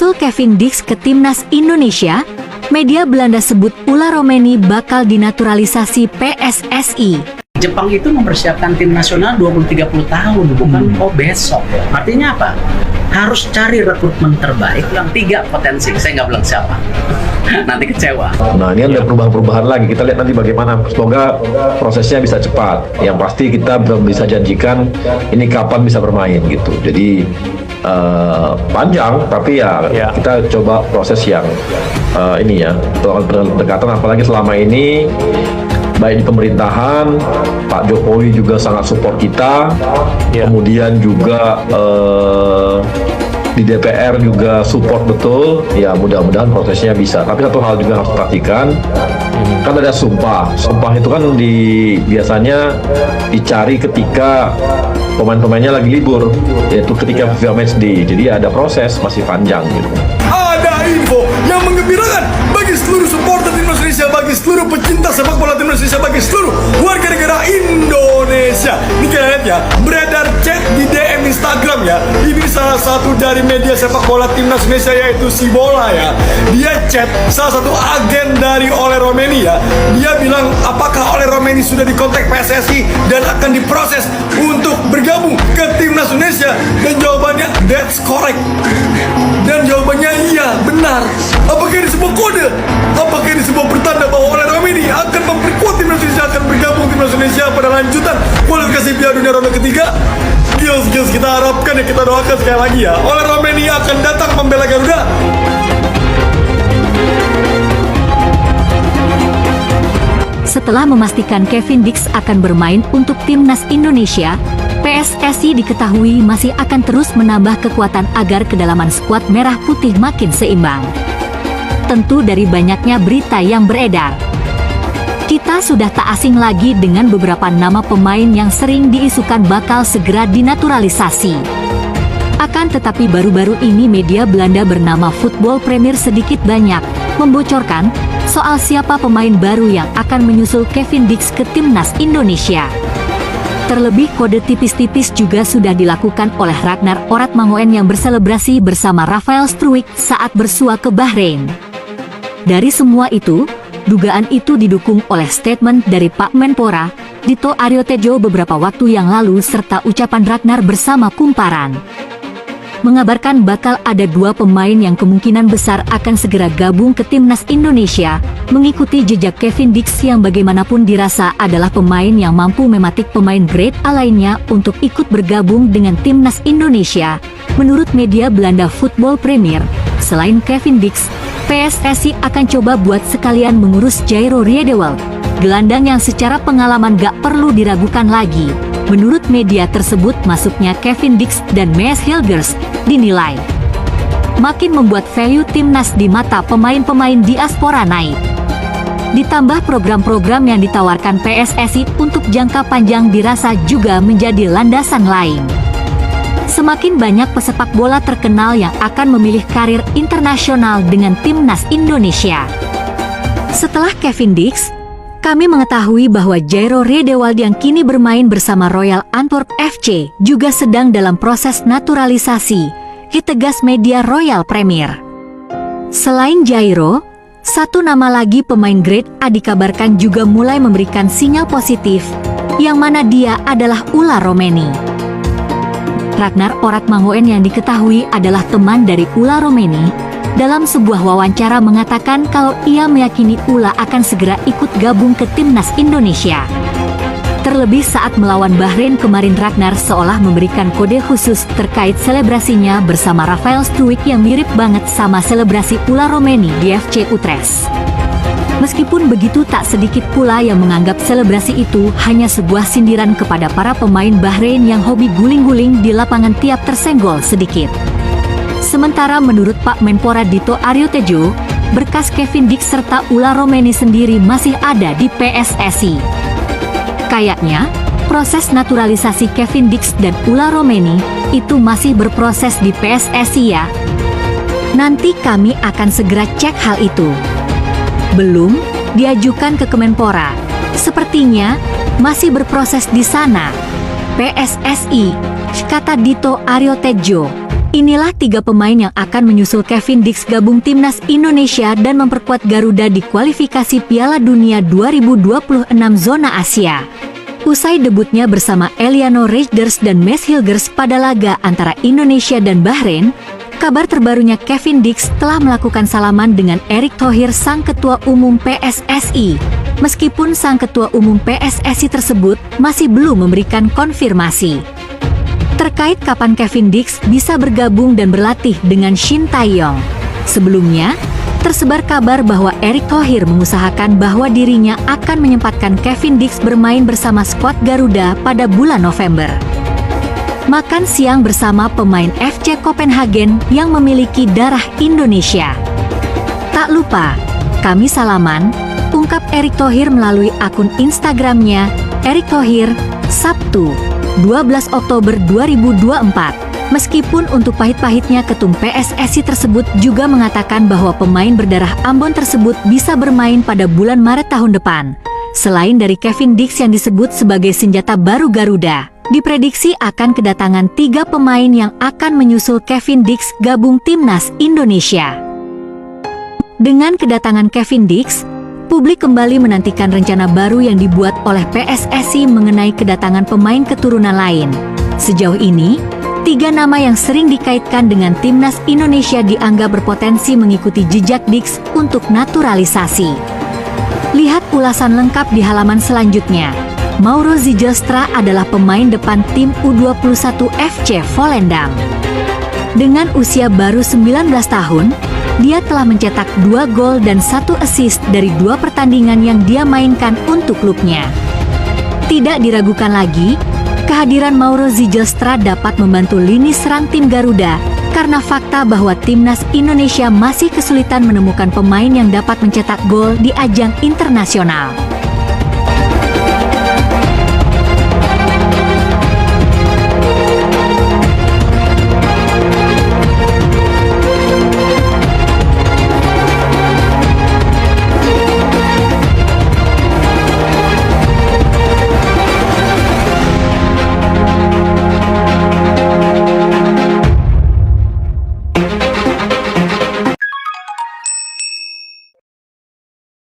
Menyusul Kevin Dix ke timnas Indonesia, media Belanda sebut Ula Romeni bakal dinaturalisasi PSSI. Jepang itu mempersiapkan tim nasional 20-30 tahun, bukan besok. Artinya apa? Harus cari rekrutmen terbaik yang 3 potensi. Saya nggak bilang siapa. Nanti kecewa. Nah, ini ada perubahan-perubahan lagi. Kita lihat nanti bagaimana. Semoga prosesnya bisa cepat. Yang pasti kita belum bisa janjikan ini kapan bisa bermain gitu. Jadi panjang, tapi ya kita coba proses yang ini ya, pendekatan. Apalagi selama ini baik di pemerintahan, Pak Jokowi juga sangat support kita, kemudian juga di DPR juga support betul, ya mudah-mudahan prosesnya bisa. Tapi satu hal juga harus perhatikan, kan ada sumpah itu kan biasanya dicari ketika pemain-pemainnya lagi libur, yaitu ketika FIFA Matchday, jadi ada proses masih panjang gitu. Ada info yang menggembirakan bagi seluruh supporter timnas Indonesia, bagi seluruh pecinta sepak bola timnas Indonesia, bagi seluruh warga negara Indonesia. Ini kalian lihat ya, beredar chat di DM Instagram ya. Ini salah satu dari media sepak bola timnas Indonesia, yaitu Si Bola ya. Dia chat salah satu agen dari Ole Romeni ya. Dia bilang apakah Ole Romeni sudah dikontak PSSI dan akan diproses untuk bergabung ke timnas Indonesia, dan jawabannya that's correct. Dan jawabannya iya, benar. Apakah ini sebuah kode? Apakah ini sebuah pertanda bahwa Ole Romeni akan memperkuat timnas Indonesia, akan bergabung timnas Indonesia pada lanjutan kualifikasi Piala Dunia ronde ketiga? Gils, kita harapkan ya, kita doakan sekali lagi ya, Ole Romeni akan datang membela Garuda. Setelah memastikan Kevin Dix akan bermain untuk timnas Indonesia, PSSI diketahui masih akan terus menambah kekuatan agar kedalaman skuad merah putih makin seimbang. Tentu dari banyaknya berita yang beredar, kita sudah tak asing lagi dengan beberapa nama pemain yang sering diisukan bakal segera dinaturalisasi. Akan tetapi baru-baru ini media Belanda bernama Football Premier sedikit banyak membocorkan soal siapa pemain baru yang akan menyusul Kevin Dix ke timnas Indonesia. Terlebih kode tipis-tipis juga sudah dilakukan oleh Ragnar Oratmangoen yang berselebrasi bersama Rafael Struijk saat bersua ke Bahrain. Dari semua itu, dugaan itu didukung oleh statement dari Pak Menpora, Dito Aryo Tejo beberapa waktu yang lalu serta ucapan Ragnar bersama Kumparan. Mengabarkan bakal ada 2 pemain yang kemungkinan besar akan segera gabung ke timnas Indonesia, mengikuti jejak Kevin Dix yang bagaimanapun dirasa adalah pemain yang mampu mematik pemain grade A lainnya untuk ikut bergabung dengan timnas Indonesia. Menurut media Belanda Football Premier, selain Kevin Dix, PSSI akan coba buat sekalian mengurus Jairo Riedewald, gelandang yang secara pengalaman gak perlu diragukan lagi. Menurut media tersebut, masuknya Kevin Dix dan Mees Hilgers dinilai makin membuat value timnas di mata pemain-pemain diaspora naik. Ditambah program-program yang ditawarkan PSSI untuk jangka panjang dirasa juga menjadi landasan lain. Semakin banyak pesepak bola terkenal yang akan memilih karir internasional dengan timnas Indonesia. Setelah Kevin Dix, kami mengetahui bahwa Jairo Riedewald yang kini bermain bersama Royal Antwerp FC juga sedang dalam proses naturalisasi, ditegas media Royal Premier. Selain Jairo, satu nama lagi pemain grade A dikabarkan juga mulai memberikan sinyal positif, yang mana dia adalah Ula Romeni. Ragnar Oratmangoen yang diketahui adalah teman dari Ula Romeni, dalam sebuah wawancara mengatakan kalau ia meyakini Ula akan segera ikut gabung ke timnas Indonesia. Terlebih saat melawan Bahrain kemarin, Ragnar seolah memberikan kode khusus terkait selebrasinya bersama Rafael Struijk yang mirip banget sama selebrasi Ula Romeni di FC Utrecht. Meskipun begitu, tak sedikit pula yang menganggap selebrasi itu hanya sebuah sindiran kepada para pemain Bahrain yang hobi guling-guling di lapangan tiap tersenggol sedikit. Sementara menurut Pak Menpora Dito Aryo Tejo, berkas Kevin Dix serta Ula Romeni sendiri masih ada di PSSI. Kayaknya, proses naturalisasi Kevin Dix dan Ula Romeni itu masih berproses di PSSI ya. Nanti kami akan segera cek hal itu. Belum diajukan ke Kemenpora. Sepertinya masih berproses di sana. PSSI, kata Dito Aryo Tejo. Inilah 3 pemain yang akan menyusul Kevin Dix gabung timnas Indonesia dan memperkuat Garuda di kualifikasi Piala Dunia 2026 zona Asia. Usai debutnya bersama Eliano Reijnders dan Mes Hilgers pada laga antara Indonesia dan Bahrain, kabar terbarunya Kevin Dix telah melakukan salaman dengan Erick Thohir, sang Ketua Umum PSSI. Meskipun sang Ketua Umum PSSI tersebut masih belum memberikan konfirmasi terkait kapan Kevin Dix bisa bergabung dan berlatih dengan Shin Tae-yong. Sebelumnya, tersebar kabar bahwa Erick Thohir mengusahakan bahwa dirinya akan menyempatkan Kevin Dix bermain bersama skuad Garuda pada bulan November. Makan siang bersama pemain FC Copenhagen yang memiliki darah Indonesia. Tak lupa, kami salaman, ungkap Erick Thohir melalui akun Instagramnya, Erick Thohir, Sabtu, 12 Oktober 2024. Meskipun untuk pahit-pahitnya ketum PSSI tersebut juga mengatakan bahwa pemain berdarah Ambon tersebut bisa bermain pada bulan Maret tahun depan. Selain dari Kevin Dix yang disebut sebagai senjata baru Garuda, diprediksi akan kedatangan 3 pemain yang akan menyusul Kevin Dix gabung timnas Indonesia. Dengan kedatangan Kevin Dix, publik kembali menantikan rencana baru yang dibuat oleh PSSI mengenai kedatangan pemain keturunan lain. Sejauh ini, 3 nama yang sering dikaitkan dengan timnas Indonesia dianggap berpotensi mengikuti jejak Dix untuk naturalisasi. Lihat ulasan lengkap di halaman selanjutnya. Mauro Zijlstra adalah pemain depan tim U21 FC Volendam. Dengan usia baru 19 tahun, dia telah mencetak 2 gol dan 1 assist dari 2 pertandingan yang dia mainkan untuk klubnya. Tidak diragukan lagi, kehadiran Mauro Zijlstra dapat membantu lini serang tim Garuda karena fakta bahwa timnas Indonesia masih kesulitan menemukan pemain yang dapat mencetak gol di ajang internasional.